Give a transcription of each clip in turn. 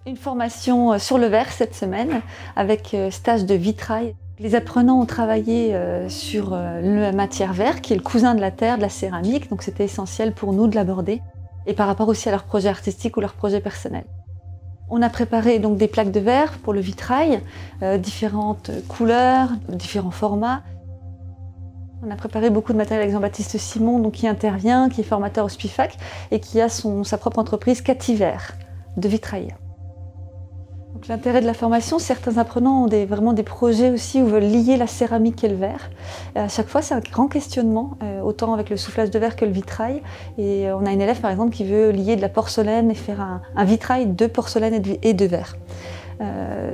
Une formation sur le verre cette semaine avec stage de vitrail. Les apprenants ont travaillé sur la matière verre qui est le cousin de la terre, de la céramique, donc c'était essentiel pour nous de l'aborder et par rapport aussi à leur projet artistique ou leur projet personnel. On a préparé donc des plaques de verre pour le vitrail, différentes couleurs, différents formats. On a préparé beaucoup de matériel avec Jean-Baptiste Simon donc, qui intervient, qui est formateur au SPIFAC et qui a sa propre entreprise Cativer de vitrail. L'intérêt de la formation, certains apprenants ont vraiment des projets aussi où veulent lier la céramique et le verre. À chaque fois, c'est un grand questionnement, autant avec le soufflage de verre que le vitrail. Et on a une élève par exemple qui veut lier de la porcelaine et faire un vitrail de porcelaine et de verre.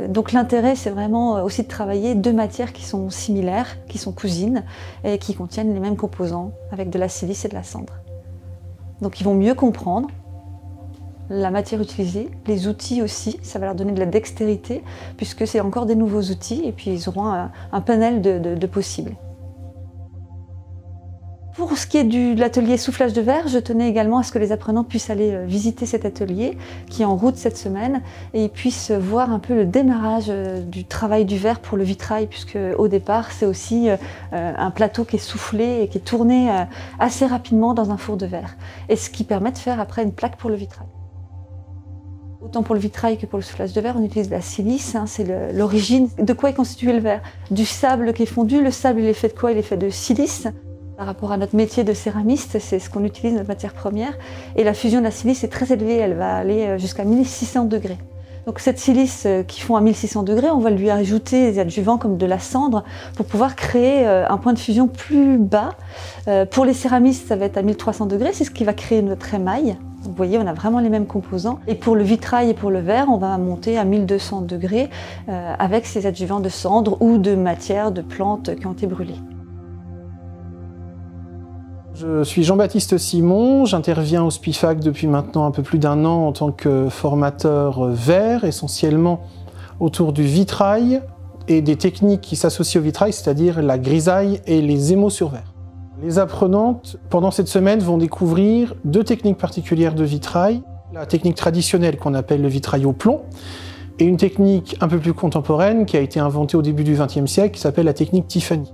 Donc l'intérêt, c'est vraiment aussi de travailler deux matières qui sont similaires, qui sont cousines et qui contiennent les mêmes composants avec de la silice et de la cendre. Donc ils vont mieux comprendre la matière utilisée, les outils aussi, ça va leur donner de la dextérité puisque c'est encore des nouveaux outils et puis ils auront un panel de possibles. Pour ce qui est de l'atelier soufflage de verre, je tenais également à ce que les apprenants puissent aller visiter cet atelier qui est en route cette semaine et ils puissent voir un peu le démarrage du travail du verre pour le vitrail puisque au départ c'est aussi un plateau qui est soufflé et qui est tourné assez rapidement dans un four de verre et ce qui permet de faire après une plaque pour le vitrail. Autant pour le vitrail que pour le soufflage de verre, on utilise de la silice, c'est l'origine. De quoi est constitué le verre? Du sable qui est fondu. Le sable, il est fait de quoi? Il est fait de silice. Par rapport à notre métier de céramiste, c'est ce qu'on utilise, notre matière première. Et la fusion de la silice est très élevée, elle va aller jusqu'à 1600 degrés. Donc cette silice qui fond à 1600 degrés, on va lui ajouter des adjuvants comme de la cendre pour pouvoir créer un point de fusion plus bas. Pour les céramistes, ça va être à 1300 degrés, c'est ce qui va créer notre émail. Vous voyez, on a vraiment les mêmes composants. Et pour le vitrail et pour le verre, on va monter à 1200 degrés avec ces adjuvants de cendre ou de matière, de plantes qui ont été brûlées. Je suis Jean-Baptiste Simon, j'interviens au SPIFAC depuis maintenant un peu plus d'1 an en tant que formateur verre, essentiellement autour du vitrail et des techniques qui s'associent au vitrail, c'est-à-dire la grisaille et les émaux sur verre. Les apprenantes, pendant cette semaine, vont découvrir 2 techniques particulières de vitrail. La technique traditionnelle qu'on appelle le vitrail au plomb et une technique un peu plus contemporaine qui a été inventée au début du XXe siècle qui s'appelle la technique Tiffany.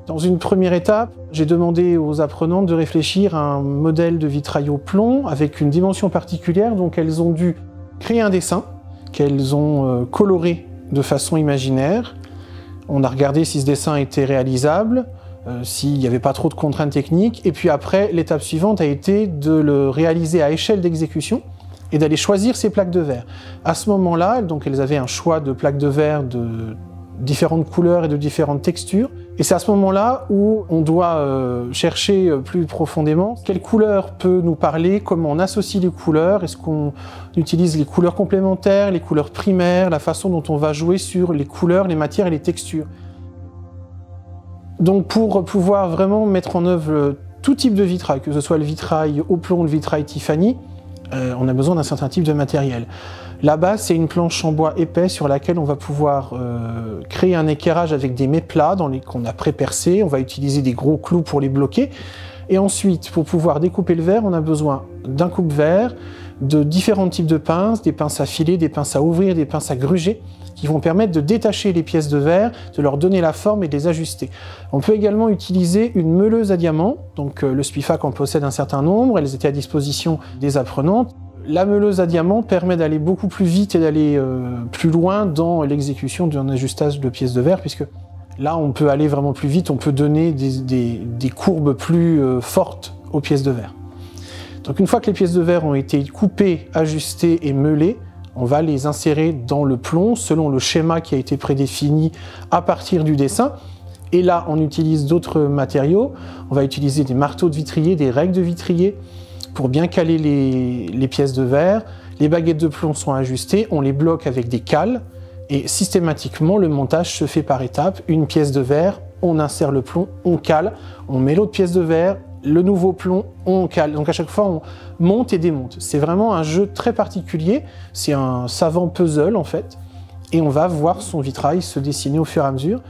Dans une première étape, j'ai demandé aux apprenantes de réfléchir à un modèle de vitrail au plomb avec une dimension particulière, donc elles ont dû créer un dessin qu'elles ont coloré de façon imaginaire. On a regardé si ce dessin était réalisable, s'il n'y avait pas trop de contraintes techniques, et puis après, l'étape suivante a été de le réaliser à échelle d'exécution et d'aller choisir ces plaques de verre. À ce moment-là, donc elles avaient un choix de plaques de verre de différentes couleurs et de différentes textures, et c'est à ce moment-là où on doit chercher plus profondément quelle couleur peut nous parler, comment on associe les couleurs, est-ce qu'on utilise les couleurs complémentaires, les couleurs primaires, la façon dont on va jouer sur les couleurs, les matières et les textures. Donc pour pouvoir vraiment mettre en œuvre tout type de vitrail, que ce soit le vitrail au plomb ou le vitrail Tiffany, on a besoin d'un certain type de matériel. La base, c'est une planche en bois épais sur laquelle on va pouvoir créer un équerrage avec des mets plats qu'on a pré-percés. On va utiliser des gros clous pour les bloquer. Et ensuite, pour pouvoir découper le verre, on a besoin d'un coupe-verre, de différents types de pinces, des pinces à filer, des pinces à ouvrir, des pinces à gruger, qui vont permettre de détacher les pièces de verre, de leur donner la forme et de les ajuster. On peut également utiliser une meuleuse à diamants, donc le SPIFAC en possède un certain nombre, elles étaient à disposition des apprenantes. La meuleuse à diamants permet d'aller beaucoup plus vite et d'aller plus loin dans l'exécution d'un ajustage de pièces de verre, puisque là on peut aller vraiment plus vite, on peut donner des courbes plus fortes aux pièces de verre. Donc une fois que les pièces de verre ont été coupées, ajustées et meulées, on va les insérer dans le plomb selon le schéma qui a été prédéfini à partir du dessin. Et là, on utilise d'autres matériaux. On va utiliser des marteaux de vitrier, des règles de vitrier pour bien caler les pièces de verre. Les baguettes de plomb sont ajustées, on les bloque avec des cales et systématiquement, le montage se fait par étapes. Une pièce de verre, on insère le plomb, on cale, on met l'autre pièce de verre, le nouveau plomb, on cale. Donc à chaque fois, on monte et démonte. C'est vraiment un jeu très particulier. C'est un savant puzzle en fait. Et on va voir son vitrail se dessiner au fur et à mesure.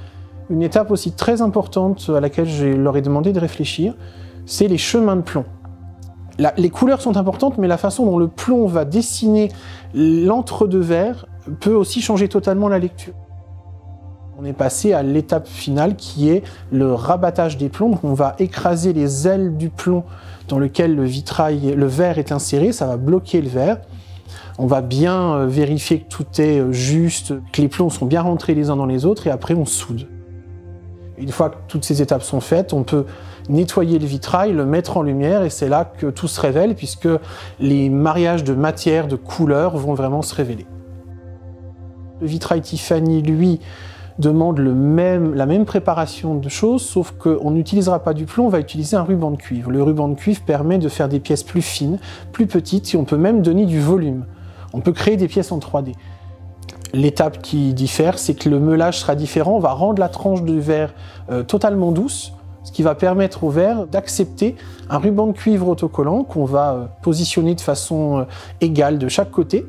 Une étape aussi très importante à laquelle je leur ai demandé de réfléchir, c'est les chemins de plomb. Les couleurs sont importantes, mais la façon dont le plomb va dessiner l'entre-deux verres peut aussi changer totalement la lecture. On est passé à l'étape finale qui est le rabattage des plombs. Donc on va écraser les ailes du plomb dans lequel le verre est inséré, ça va bloquer le verre. On va bien vérifier que tout est juste, que les plombs sont bien rentrés les uns dans les autres et après on soude. Une fois que toutes ces étapes sont faites, on peut nettoyer le vitrail, le mettre en lumière et c'est là que tout se révèle puisque les mariages de matières, de couleurs vont vraiment se révéler. Le vitrail Tiffany, lui, demande la même préparation de choses, sauf qu'on n'utilisera pas du plomb, on va utiliser un ruban de cuivre. Le ruban de cuivre permet de faire des pièces plus fines, plus petites, et on peut même donner du volume. On peut créer des pièces en 3D. L'étape qui diffère, c'est que le meulage sera différent, on va rendre la tranche de verre totalement douce, ce qui va permettre au verre d'accepter un ruban de cuivre autocollant qu'on va positionner de façon égale de chaque côté.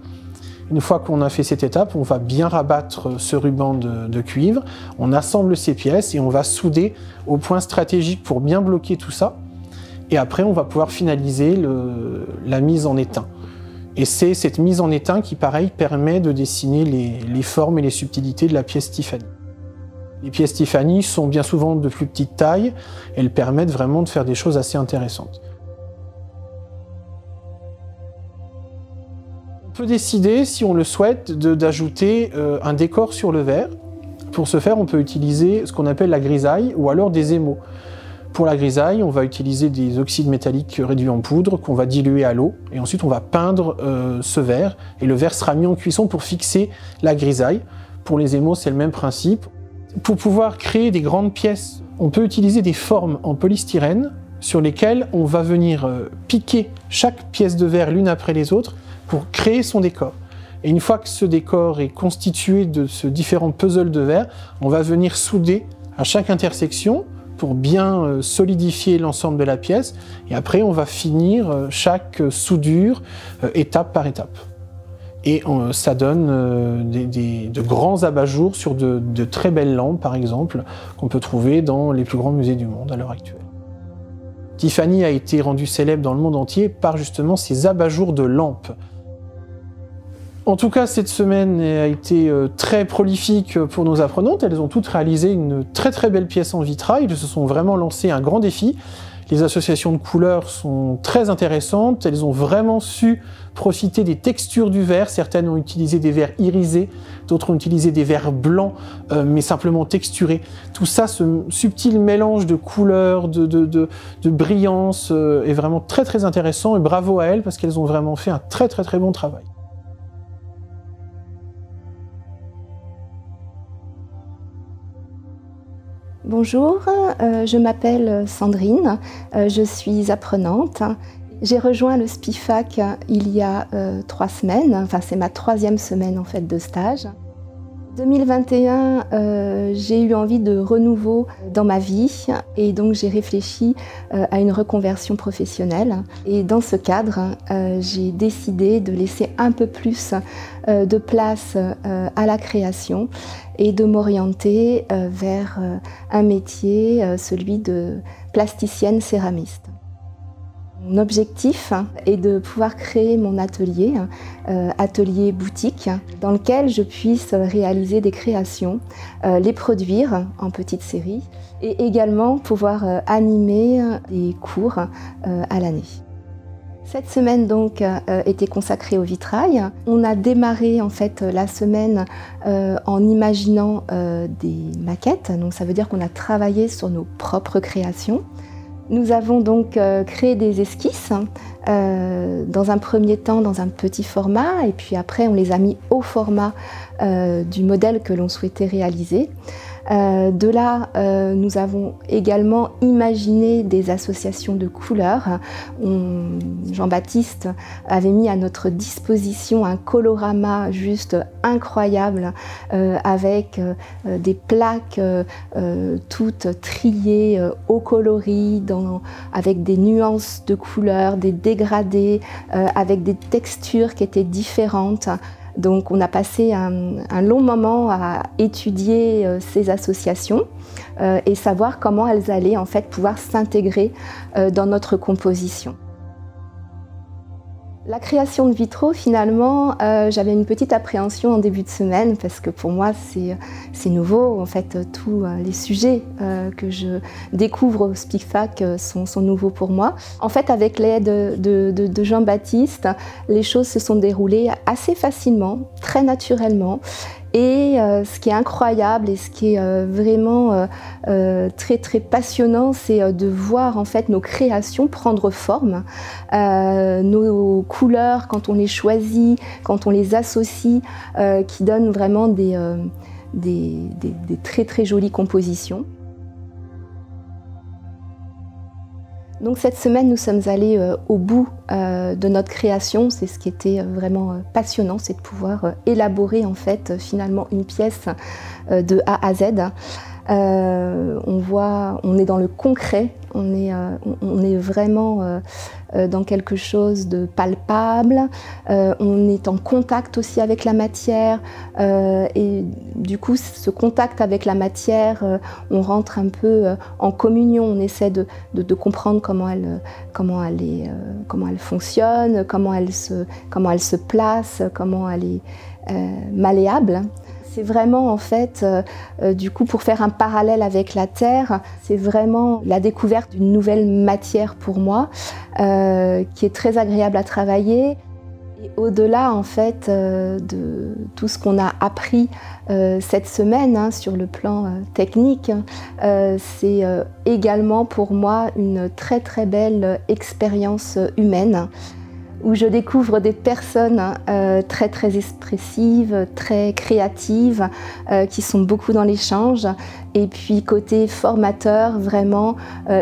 Une fois qu'on a fait cette étape, on va bien rabattre ce ruban de cuivre, on assemble ces pièces et on va souder au point stratégique pour bien bloquer tout ça. Et après, on va pouvoir finaliser la mise en étain. Et c'est cette mise en étain qui, pareil, permet de dessiner les formes et les subtilités de la pièce Tiffany. Les pièces Tiffany sont bien souvent de plus petite taille, elles permettent vraiment de faire des choses assez intéressantes. On peut décider, si on le souhaite, d'ajouter un décor sur le verre. Pour ce faire, on peut utiliser ce qu'on appelle la grisaille ou alors des émaux. Pour la grisaille, on va utiliser des oxydes métalliques réduits en poudre qu'on va diluer à l'eau et ensuite on va peindre ce verre et le verre sera mis en cuisson pour fixer la grisaille. Pour les émaux, c'est le même principe. Pour pouvoir créer des grandes pièces, on peut utiliser des formes en polystyrène sur lesquelles on va venir piquer chaque pièce de verre l'une après les autres pour créer son décor. Et une fois que ce décor est constitué de ce différents puzzles de verre, on va venir souder à chaque intersection pour bien solidifier l'ensemble de la pièce. Et après, on va finir chaque soudure étape par étape. Et ça donne de grands abat-jours sur de très belles lampes, par exemple, qu'on peut trouver dans les plus grands musées du monde à l'heure actuelle. Tiffany a été rendue célèbre dans le monde entier par justement ces abat-jours de lampes. En tout cas, cette semaine a été très prolifique pour nos apprenantes. Elles ont toutes réalisé une très belle pièce en vitrail. Elles se sont vraiment lancées un grand défi. Les associations de couleurs sont très intéressantes. Elles ont vraiment su profiter des textures du verre. Certaines ont utilisé des verres irisés, d'autres ont utilisé des verres blancs, mais simplement texturés. Tout ça, ce subtil mélange de couleurs, de brillance est vraiment très intéressant. Et bravo à elles parce qu'elles ont vraiment fait un très bon travail. Bonjour, je m'appelle Sandrine, je suis apprenante. J'ai rejoint le SPIFAC il y a 3 semaines, enfin c'est ma 3e semaine en fait de stage. 2021, j'ai eu envie de renouveau dans ma vie et donc j'ai réfléchi à une reconversion professionnelle. Et dans ce cadre, j'ai décidé de laisser un peu plus de place à la création et de m'orienter vers un métier, celui de plasticienne céramiste. Mon objectif est de pouvoir créer mon atelier, atelier boutique, dans lequel je puisse réaliser des créations, les produire en petite série et également pouvoir animer des cours à l'année. Cette semaine donc était consacrée au vitrail. On a démarré en fait la semaine en imaginant des maquettes, donc ça veut dire qu'on a travaillé sur nos propres créations. Nous avons donc créé des esquisses, dans un premier temps dans un petit format, et puis après on les a mis au format du modèle que l'on souhaitait réaliser. De là, nous avons également imaginé des associations de couleurs. Jean-Baptiste avait mis à notre disposition un colorama juste incroyable avec des plaques toutes triées au coloris, avec des nuances de couleurs, des dégradés, avec des textures qui étaient différentes. Donc on a passé un long moment à étudier ces associations et savoir comment elles allaient en fait pouvoir s'intégrer dans notre composition. La création de vitraux, finalement, j'avais une petite appréhension en début de semaine parce que pour moi, c'est nouveau. En fait, tous les sujets que je découvre au SPICFAC sont nouveaux pour moi. En fait, avec l'aide de Jean-Baptiste, les choses se sont déroulées assez facilement, très naturellement. Et ce qui est incroyable et ce qui est vraiment très très passionnant, c'est de voir en fait nos créations prendre forme, nos couleurs quand on les choisit, quand on les associe, qui donnent vraiment des très très jolies compositions. Donc cette semaine, nous sommes allés au bout de notre création. C'est ce qui était vraiment passionnant, c'est de pouvoir élaborer en fait finalement une pièce de A à Z. On est dans le concret, on est vraiment dans quelque chose de palpable, on est en contact aussi avec la matière et du coup ce contact avec la matière, on rentre un peu en communion, on essaie de comprendre comment elle fonctionne, comment elle se place, comment elle est malléable. C'est vraiment en fait, du coup, pour faire un parallèle avec la terre, c'est vraiment la découverte d'une nouvelle matière pour moi, qui est très agréable à travailler. Et au-delà en fait de tout ce qu'on a appris cette semaine sur le plan technique, c'est également pour moi une très très belle expérience humaine, où je découvre des personnes très très expressives, très créatives, qui sont beaucoup dans l'échange. Et puis côté formateur, vraiment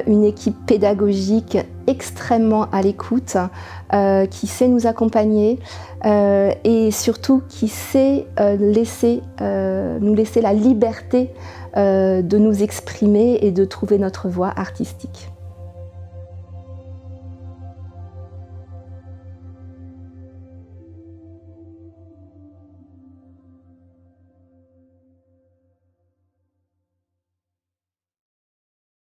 une équipe pédagogique extrêmement à l'écoute, qui sait nous accompagner et surtout qui sait nous laisser la liberté de nous exprimer et de trouver notre voie artistique.